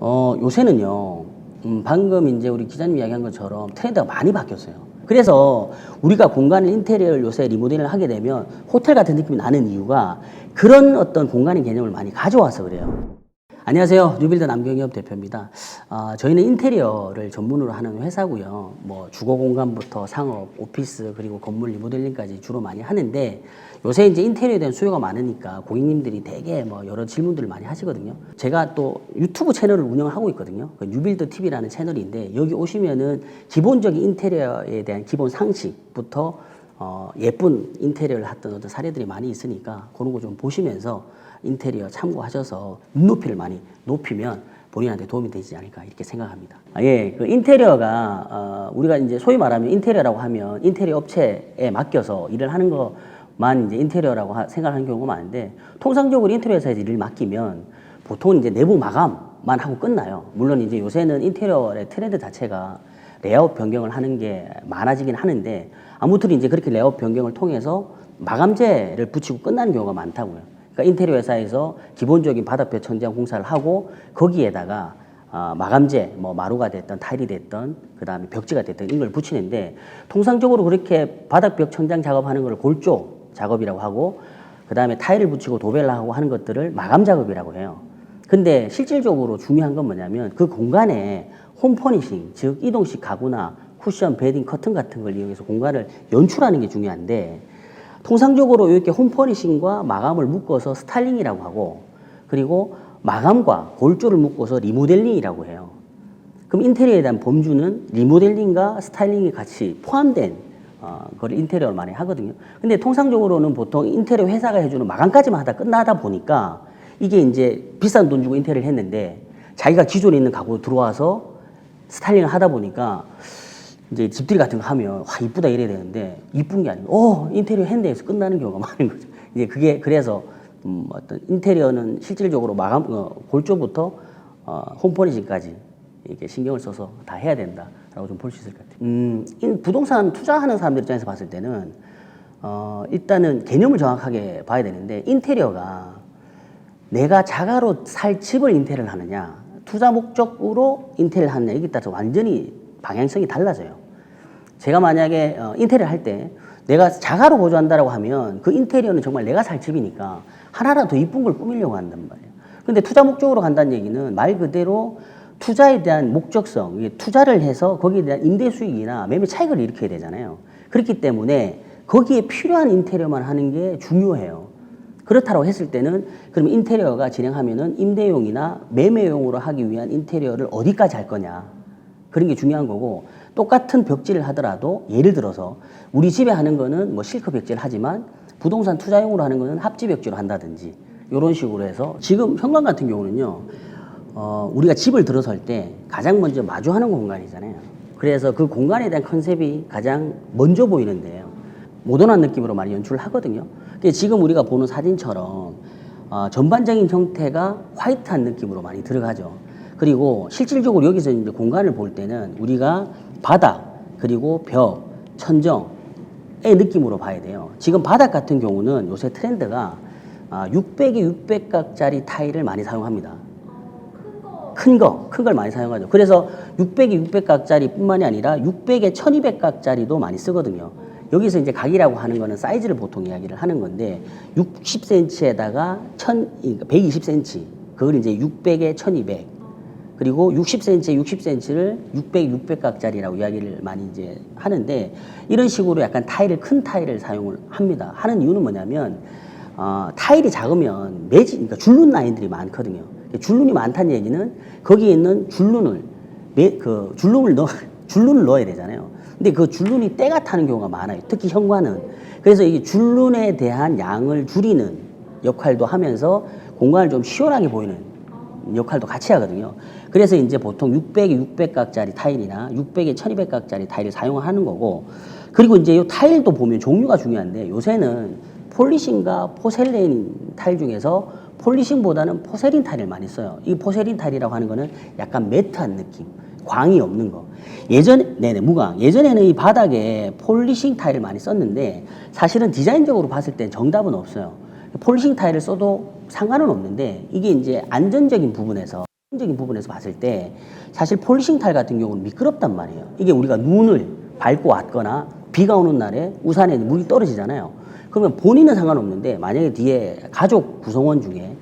요새는요, 방금 이제 우리 기자님 이야기한 것처럼 트렌드가 많이 바뀌었어요. 그래서 우리가 공간을 인테리어를 요새 리모델링을 하게 되면 호텔 같은 느낌이 나는 이유가 그런 어떤 공간의 개념을 많이 가져와서 그래요. 안녕하세요. 뉴빌더 남경엽 대표입니다. 저희는 인테리어를 전문으로 하는 회사고요. 뭐 주거 공간부터 상업, 오피스 그리고 건물 리모델링까지 주로 많이 하는데 요새 이제 인테리어에 대한 수요가 많으니까 고객님들이 되게 뭐 여러 질문들을 많이 하시거든요. 제가 또 유튜브 채널을 운영하고 있거든요. 그 뉴빌더 TV라는 채널인데 여기 오시면은 기본적인 인테리어에 대한 기본 상식부터 예쁜 인테리어를 했던 어떤 사례들이 많이 있으니까 그런 거 좀 보시면서 인테리어 참고하셔서 눈높이를 많이 높이면 본인한테 도움이 되지 않을까 이렇게 생각합니다. 그 인테리어가 우리가 이제 소위 말하면 인테리어라고 하면 인테리어 업체에 맡겨서 일을 하는 것만 이제 인테리어라고 생각하는 경우가 많은데 통상적으로 인테리어 회사에서 일을 맡기면 보통 이제 내부 마감만 하고 끝나요. 물론 이제 요새는 인테리어의 트렌드 자체가 레이아웃 변경을 하는 게 많아지긴 하는데 아무튼 이제 그렇게 레이아웃 변경을 통해서 마감재를 붙이고 끝나는 경우가 많다고요. 그러니까 인테리어 회사에서 기본적인 바닥벽 천장 공사를 하고 거기에다가 마감재, 뭐 마루가 됐던 타일이 됐던 그 다음에 벽지가 됐던 이걸 붙이는데 통상적으로 그렇게 바닥벽 천장 작업하는 걸 골조 작업이라고 하고 그 다음에 타일을 붙이고 도배를 하고 하는 것들을 마감 작업이라고 해요. 근데 실질적으로 중요한 건 뭐냐면 그 공간에 홈 퍼니싱, 즉 이동식 가구나 쿠션, 베딩, 커튼 같은 걸 이용해서 공간을 연출하는 게 중요한데 통상적으로 이렇게 홈퍼니싱과 마감을 묶어서 스타일링이라고 하고 그리고 마감과 골조를 묶어서 리모델링이라고 해요. 그럼 인테리어에 대한 범주는 리모델링과 스타일링이 같이 포함된 그걸 인테리어를 많이 하거든요. 근데 통상적으로는 보통 인테리어 회사가 해주는 마감까지만 하다 끝나다 보니까 이게 이제 비싼 돈 주고 인테리어를 했는데 자기가 기존에 있는 가구로 들어와서 스타일링을 하다 보니까 이제 집들이 같은 거 하면 와 이쁘다 이래야 되는데 이쁜 게 아니고 인테리어 했는데 해서 끝나는 경우가 많은 거죠. 이제 그게 그래서 어떤 인테리어는 실질적으로 마감 골조부터 홈퍼니싱까지 이렇게 신경을 써서 다 해야 된다라고 좀 볼 수 있을 것 같아요. 부동산 투자하는 사람들 입장에서 봤을 때는 일단은 개념을 정확하게 봐야 되는데 인테리어가 내가 자가로 살 집을 인테리어를 하느냐 투자 목적으로 인테리어를 하느냐 이게 따라서 완전히 방향성이 달라져요. 제가 만약에 인테리어를 할 때 내가 자가로 거주한다라고 하면 그 인테리어는 정말 내가 살 집이니까 하나라도 더 이쁜 걸 꾸미려고 한단 말이에요. 근데 투자 목적으로 간다는 얘기는 말 그대로 투자에 대한 목적성, 투자를 해서 거기에 대한 임대 수익이나 매매 차익을 일으켜야 되잖아요. 그렇기 때문에 거기에 필요한 인테리어만 하는 게 중요해요. 그렇다고 했을 때는 그럼 인테리어가 진행하면은 임대용이나 매매용으로 하기 위한 인테리어를 어디까지 할 거냐. 그런 게 중요한 거고 똑같은 벽지를 하더라도 예를 들어서 우리 집에 하는 거는 뭐 실크 벽지를 하지만 부동산 투자용으로 하는 거는 합지 벽지로 한다든지 이런 식으로 해서 지금 현관 같은 경우는요 우리가 집을 들어설 때 가장 먼저 마주하는 공간이잖아요. 그래서 그 공간에 대한 컨셉이 가장 먼저 보이는데요. 모던한 느낌으로 많이 연출을 하거든요. 지금 우리가 보는 사진처럼 전반적인 형태가 화이트한 느낌으로 많이 들어가죠. 그리고 실질적으로 여기서 이제 공간을 볼 때는 우리가 바닥 그리고 벽, 천정의 느낌으로 봐야 돼요. 지금 바닥 같은 경우는 요새 트렌드가 600에 600각짜리 타일을 많이 사용합니다. 큰 걸 많이 사용하죠. 그래서 600에 600각짜리 뿐만이 아니라 600에 1200각짜리도 많이 쓰거든요. 여기서 이제 각이라고 하는 거는 사이즈를 보통 이야기를 하는 건데 60cm에다가 120cm 그걸 이제 600에 1200 그리고 60cm에 60cm를 600, 600각짜리라고 이야기를 많이 이제 하는데 이런 식으로 약간 큰 타일을 사용을 합니다. 하는 이유는 뭐냐면 타일이 작으면 그러니까 줄눈 라인들이 많거든요. 줄눈이 많다는 얘기는 거기에 있는 줄눈을 넣어야 되잖아요. 근데 그 줄눈이 때가 타는 경우가 많아요. 특히 현관은. 그래서 이게 줄눈에 대한 양을 줄이는 역할도 하면서 공간을 좀 시원하게 보이는 역할도 같이 하거든요. 그래서 이제 보통 600에 600각짜리 타일이나 600에 1200각짜리 타일을 사용하는 거고 그리고 이제 이 타일도 보면 종류가 중요한데 요새는 폴리싱과 포셀린 타일 중에서 폴리싱보다는 포세린 타일을 많이 써요. 이 포세린 타일이라고 하는 거는 약간 매트한 느낌, 광이 없는 거. 무광. 예전에는 이 바닥에 폴리싱 타일을 많이 썼는데 사실은 디자인적으로 봤을 땐 정답은 없어요. 폴리싱 타일을 써도 상관은 없는데 이게 이제 안전적인 부분에서 적인 부분에서 봤을 때 사실 폴리싱 타일 같은 경우는 미끄럽단 말이에요. 이게 우리가 눈을 밟고 왔거나 비가 오는 날에 우산에 물이 떨어지잖아요. 그러면 본인은 상관없는데 만약에 뒤에 가족 구성원 중에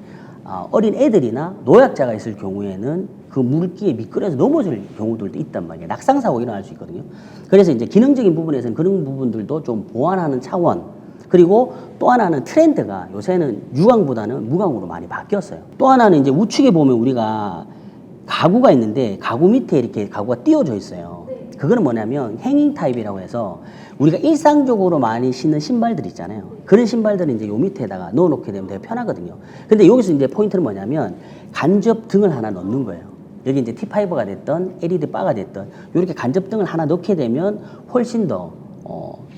어린 애들이나 노약자가 있을 경우에는 그 물기에 미끄러져서 넘어질 경우들도 있단 말이에요. 낙상사고 일어날 수 있거든요. 그래서 이제 기능적인 부분에서는 그런 부분들도 좀 보완하는 차원. 그리고 또 하나는 트렌드가 요새는 유광보다는 무광으로 많이 바뀌었어요. 또 하나는 이제 우측에 보면 우리가 가구가 있는데 가구 밑에 이렇게 가구가 띄워져 있어요. 그거는 뭐냐면 행잉 타입이라고 해서 우리가 일상적으로 많이 신는 신발들 있잖아요. 그런 신발들은 이제 요 밑에다가 넣어놓게 되면 되게 편하거든요. 근데 여기서 이제 포인트는 뭐냐면 간접 등을 하나 넣는 거예요. 여기 이제 T5가 됐던 LED 바가 됐던 이렇게 간접 등을 하나 넣게 되면 훨씬 더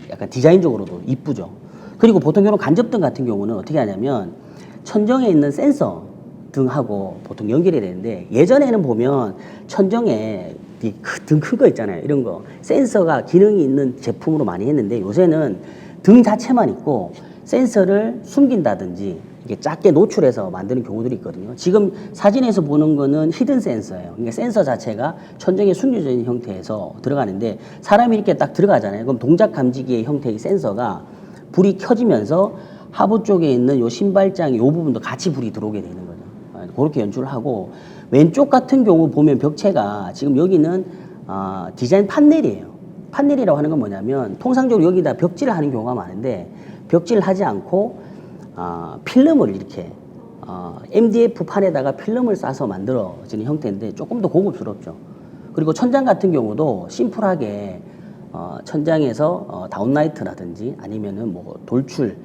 약간 디자인적으로도 이쁘죠. 그리고 보통 이런 간접등 같은 경우는 어떻게 하냐면 천정에 있는 센서 등하고 보통 연결이 되는데 예전에는 보면 천정에 등 큰 거 있잖아요. 이런 거 센서가 기능이 있는 제품으로 많이 했는데 요새는 등 자체만 있고 센서를 숨긴다든지 이게 작게 노출해서 만드는 경우들이 있거든요. 지금 사진에서 보는 거는 히든 센서예요. 그러니까 센서 자체가 천정에 숨겨져 있는 형태에서 들어가는데 사람이 이렇게 딱 들어가잖아요. 그럼 동작 감지기의 형태의 센서가 불이 켜지면서 하부 쪽에 있는 요 신발장 요 부분도 같이 불이 들어오게 되는 거죠. 그렇게 연출을 하고 왼쪽 같은 경우 보면 벽체가 지금 여기는 디자인 판넬이에요. 판넬이라고 하는 건 뭐냐면 통상적으로 여기다 벽지를 하는 경우가 많은데 벽지를 하지 않고 필름을 이렇게 MDF 판에다가 필름을 싸서 만들어지는 형태인데 조금 더 고급스럽죠. 그리고 천장 같은 경우도 심플하게 천장에서 다운라이트라든지 아니면은 뭐 돌출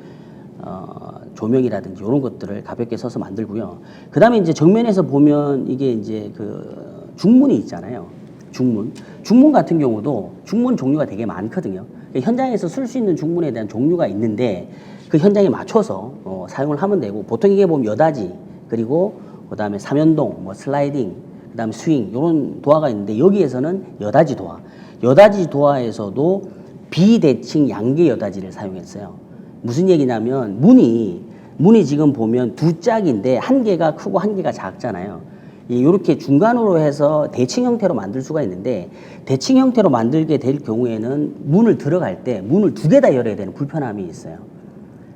조명이라든지 이런 것들을 가볍게 써서 만들고요. 그 다음에 이제 정면에서 보면 이게 이제 그 중문이 있잖아요. 중문 같은 경우도 중문 종류가 되게 많거든요. 현장에서 쓸 수 있는 중문에 대한 종류가 있는데 그 현장에 맞춰서 사용을 하면 되고 보통 이게 보면 여다지 그리고 그 다음에 삼연동 뭐 슬라이딩 그 다음에 스윙 이런 도화가 있는데 여기에서는 여다지 도화 여다지 도화에서도 비대칭 양계 여다지를 사용했어요. 무슨 얘기냐면 문이 지금 보면 두 짝인데 한 개가 크고 한 개가 작잖아요. 이렇게 중간으로 해서 대칭 형태로 만들 수가 있는데 대칭 형태로 만들게 될 경우에는 문을 들어갈 때 문을 두 개 다 열어야 되는 불편함이 있어요.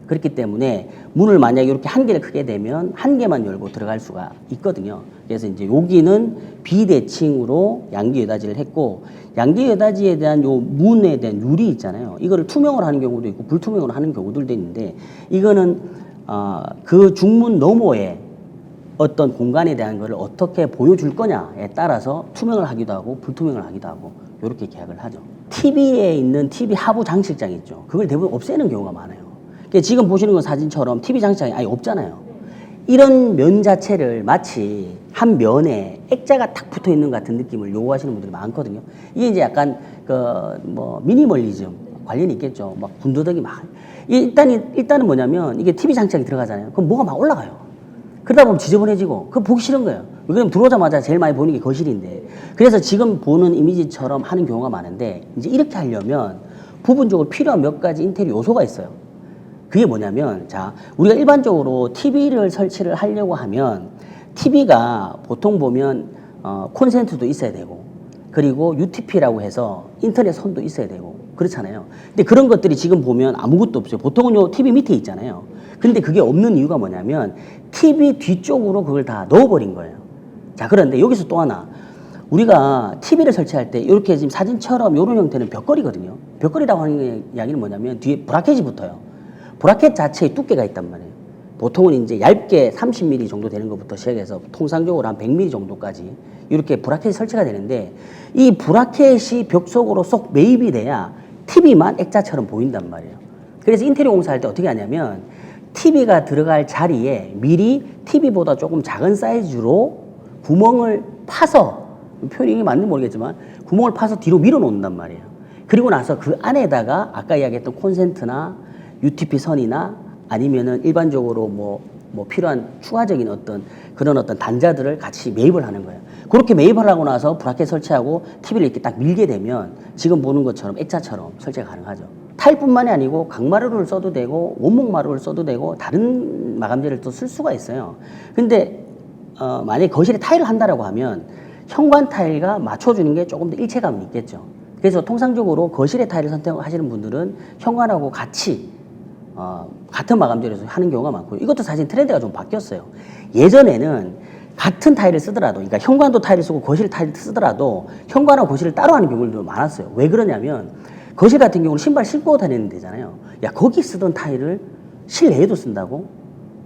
그렇기 때문에 문을 만약에 이렇게 한 개를 크게 되면 한 개만 열고 들어갈 수가 있거든요. 그래서 이제 여기는 비대칭으로 양기 여다지를 했고 양기 여다지에 대한 요 문에 대한 유리 있잖아요. 이거를 투명으로 하는 경우도 있고 불투명으로 하는 경우들도 있는데 이거는 그 중문 너머에 어떤 공간에 대한 것을 어떻게 보여줄 거냐에 따라서 투명을 하기도 하고 불투명을 하기도 하고 이렇게 계약을 하죠. TV에 있는 TV 하부 장식장 있죠. 그걸 대부분 없애는 경우가 많아요. 지금 보시는 건 사진처럼 TV 장식장이 아예 없잖아요. 이런 면 자체를 마치 한 면에 액자가 탁 붙어 있는 것 같은 느낌을 요구하시는 분들이 많거든요. 이게 이제 약간 미니멀리즘 관련이 있겠죠. 막 군더더기 막. 일단은 뭐냐면 이게 TV 장착이 들어가잖아요. 그럼 뭐가 막 올라가요. 그러다 보면 지저분해지고 그거 보기 싫은 거예요. 왜냐면 들어오자마자 제일 많이 보는 게 거실인데. 그래서 지금 보는 이미지처럼 하는 경우가 많은데 이제 이렇게 하려면 부분적으로 필요한 몇 가지 인테리어 요소가 있어요. 그게 뭐냐면 자 우리가 일반적으로 TV를 설치를 하려고 하면 TV가 보통 보면 콘센트도 있어야 되고 그리고 UTP라고 해서 인터넷 선도 있어야 되고 그렇잖아요. 근데 그런 것들이 지금 보면 아무것도 없어요. 보통은 요 TV 밑에 있잖아요. 근데 그게 없는 이유가 뭐냐면 TV 뒤쪽으로 그걸 다 넣어버린 거예요. 자 그런데 여기서 또 하나 우리가 TV를 설치할 때 이렇게 지금 사진처럼 이런 형태는 벽걸이거든요. 벽걸이라고 하는 이야기는 뭐냐면 뒤에 브라켓이 붙어요. 브라켓 자체에 두께가 있단 말이에요. 보통은 이제 얇게 30mm 정도 되는 것부터 시작해서 통상적으로 한 100mm 정도까지 이렇게 브라켓이 설치가 되는데 이 브라켓이 벽 속으로 쏙 매입이 돼야 TV만 액자처럼 보인단 말이에요. 그래서 인테리어 공사할 때 어떻게 하냐면 TV가 들어갈 자리에 미리 TV보다 조금 작은 사이즈로 구멍을 파서 표현이 맞는지 모르겠지만 구멍을 파서 뒤로 밀어 놓는단 말이에요. 그리고 나서 그 안에다가 아까 이야기했던 콘센트나 UTP 선이나 아니면은 일반적으로 뭐 필요한 추가적인 그런 단자들을 같이 매입을 하는 거예요. 그렇게 매입을 하고 나서 브라켓 설치하고 TV를 이렇게 딱 밀게 되면 지금 보는 것처럼 액자처럼 설치가 가능하죠. 타일뿐만이 아니고 강마루를 써도 되고 원목 마루를 써도 되고 다른 마감재를 또 쓸 수가 있어요. 근데 만약에 거실에 타일을 한다라고 하면 현관 타일과 맞춰주는 게 조금 더 일체감이 있겠죠. 그래서 통상적으로 거실에 타일을 선택하시는 분들은 현관하고 같이 같은 마감재로서 하는 경우가 많고요. 이것도 사실 트렌드가 좀 바뀌었어요. 예전에는 같은 타일을 쓰더라도, 그러니까 현관도 타일을 쓰고 거실 타일을 쓰더라도 현관하고 거실을 따로 하는 경우들도 많았어요. 왜 그러냐면 거실 같은 경우는 신발 신고 다니는 데잖아요. 야, 거기 쓰던 타일을 실내에도 쓴다고?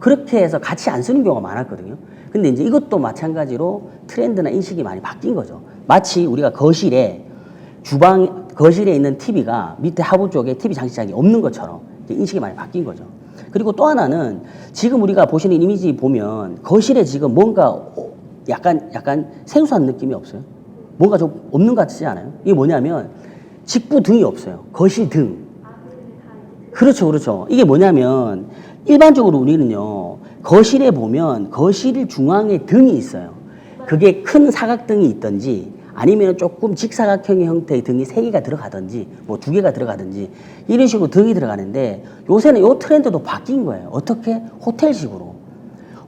그렇게 해서 같이 안 쓰는 경우가 많았거든요. 근데 이제 이것도 마찬가지로 트렌드나 인식이 많이 바뀐 거죠. 마치 우리가 거실에 있는 TV가 밑에 하부 쪽에 TV 장치장이 없는 것처럼 인식이 많이 바뀐 거죠. 그리고 또 하나는 지금 우리가 보시는 이미지 보면 거실에 지금 뭔가 약간 생소한 느낌이 없어요? 뭔가 좀 없는 것 같지 않아요? 이게 뭐냐면 직부 등이 없어요. 거실 등. 그렇죠, 그렇죠. 이게 뭐냐면 일반적으로 우리는요, 거실에 보면 거실 중앙에 등이 있어요. 그게 큰 사각등이 있든지 아니면 조금 직사각형의 형태의 등이 3개가 들어가든지 뭐 2개가 들어가든지 이런 식으로 등이 들어가는데 요새는 요 트렌드도 바뀐 거예요. 어떻게? 호텔식으로.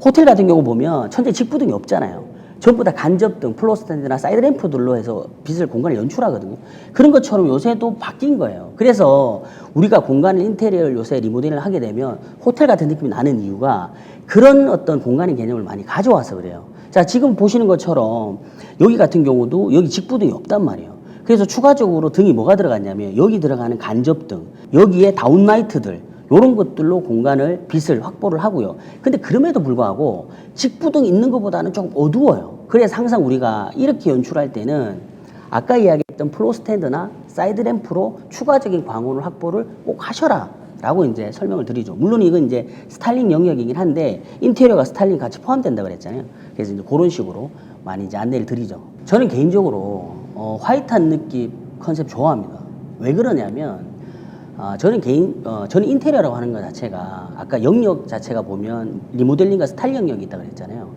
호텔 같은 경우 보면 천장에 직부등이 없잖아요. 전부 다 간접등, 플로스탠드나 사이드램프들로 해서 빛을 공간을 연출하거든요. 그런 것처럼 요새도 바뀐 거예요. 그래서 우리가 공간을 인테리어를 요새 리모델링을 하게 되면 호텔 같은 느낌이 나는 이유가 그런 어떤 공간의 개념을 많이 가져와서 그래요. 자, 지금 보시는 것처럼 여기 같은 경우도 여기 직부등이 없단 말이에요. 그래서 추가적으로 등이 뭐가 들어갔냐면 여기 들어가는 간접등, 여기에 다운라이트들 이런 것들로 공간을 빛을 확보를 하고요. 근데 그럼에도 불구하고 직부등 있는 것보다는 조금 어두워요. 그래서 항상 우리가 이렇게 연출할 때는 아까 이야기했던 플로 스탠드나 사이드 램프로 추가적인 광원을 확보를 꼭 하셔라 라고 이제 설명을 드리죠. 물론 이건 이제 스타일링 영역이긴 한데 인테리어가 스타일링 같이 포함된다 그랬잖아요. 그래서 이제 그런 식으로 많이 이제 안내를 드리죠. 저는 개인적으로 화이트한 느낌 컨셉 좋아합니다. 왜 그러냐면 저는 인테리어라고 하는 것 자체가 아까 영역 자체가 보면 리모델링과 스타일 영역이 있다고 그랬잖아요.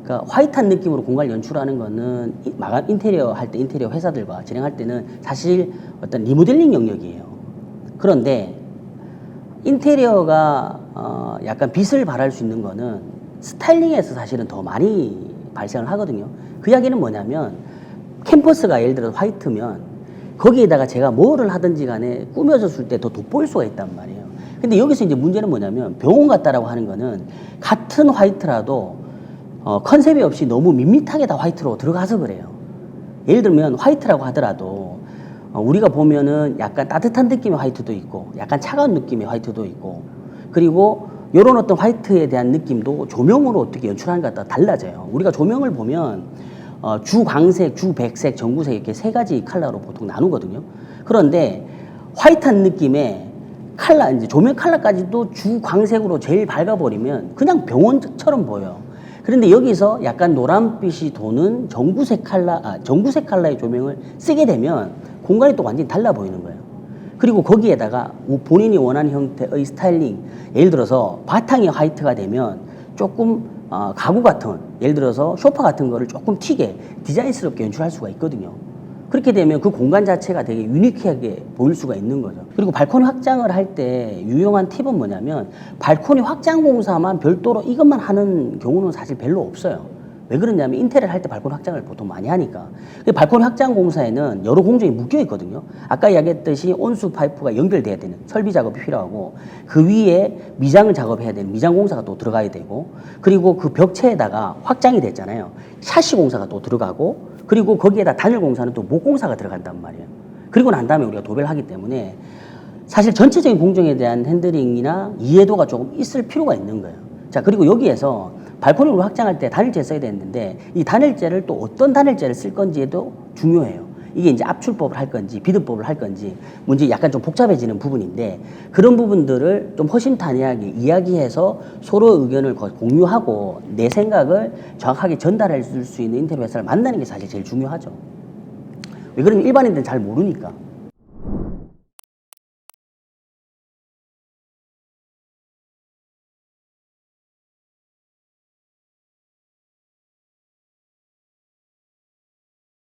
그러니까 화이트한 느낌으로 공간을 연출하는 거는 마감 인테리어 할 때 인테리어 회사들과 진행할 때는 사실 어떤 리모델링 영역이에요. 그런데 인테리어가 약간 빛을 발할 수 있는 거는 스타일링에서 사실은 더 많이 발생을 하거든요. 그 이야기는 뭐냐면 캠퍼스가 예를 들어 화이트면 거기에다가 제가 뭐를 하든지 간에 꾸며졌을 때 더 돋보일 수가 있단 말이에요. 근데 여기서 이제 문제는 뭐냐면 병원 같다라고 하는 거는 같은 화이트라도 컨셉이 없이 너무 밋밋하게 다 화이트로 들어가서 그래요. 예를 들면 화이트라고 하더라도 우리가 보면은 약간 따뜻한 느낌의 화이트도 있고 약간 차가운 느낌의 화이트도 있고 그리고 이런 어떤 화이트에 대한 느낌도 조명으로 어떻게 연출하는가 따라 달라져요. 우리가 조명을 보면 주광색, 주백색, 전구색 이렇게 3가지 컬러로 보통 나누거든요. 그런데 화이트한 느낌의 컬러, 이제 조명 컬러까지도 주광색으로 제일 밝아버리면 그냥 병원처럼 보여요. 그런데 여기서 약간 노란빛이 도는 전구색 컬러의 조명을 쓰게 되면 공간이 또 완전히 달라 보이는 거예요. 그리고 거기에다가 본인이 원하는 형태의 스타일링, 예를 들어서 바탕이 화이트가 되면 조금 가구 같은, 예를 들어서 소파 같은 거를 조금 튀게 디자인스럽게 연출할 수가 있거든요. 그렇게 되면 그 공간 자체가 되게 유니크하게 보일 수가 있는 거죠. 그리고 발코니 확장을 할 때 유용한 팁은 뭐냐면 발코니 확장 공사만 별도로 이것만 하는 경우는 사실 별로 없어요. 왜 그러냐면 인테리어를 할 때 발코니 확장을 보통 많이 하니까. 발코니 확장 공사에는 여러 공정이 묶여 있거든요. 아까 이야기했듯이 온수 파이프가 연결돼야 되는 설비 작업이 필요하고 그 위에 미장을 작업해야 되는 미장 공사가 또 들어가야 되고 그리고 그 벽체에다가 확장이 됐잖아요. 샤시 공사가 또 들어가고 그리고 거기에다 단열 공사는 또 목 공사가 들어간단 말이에요. 그리고 난 다음에 우리가 도배를 하기 때문에 사실 전체적인 공정에 대한 핸들링이나 이해도가 조금 있을 필요가 있는 거예요. 자, 그리고 여기에서 발코니를 확장할 때 단열재 써야 되는데 이 단열재를 또 어떤 단열재를 쓸 건지에도 중요해요. 이게 이제 압출법을 할 건지 비듬법을 할 건지 문제 약간 좀 복잡해지는 부분인데 그런 부분들을 좀 허심탄회하게 이야기해서 서로 의견을 공유하고 내 생각을 정확하게 전달해 줄 수 있는 인테리어 회사를 만나는 게 사실 제일 중요하죠. 왜 그러면 일반인들은 잘 모르니까.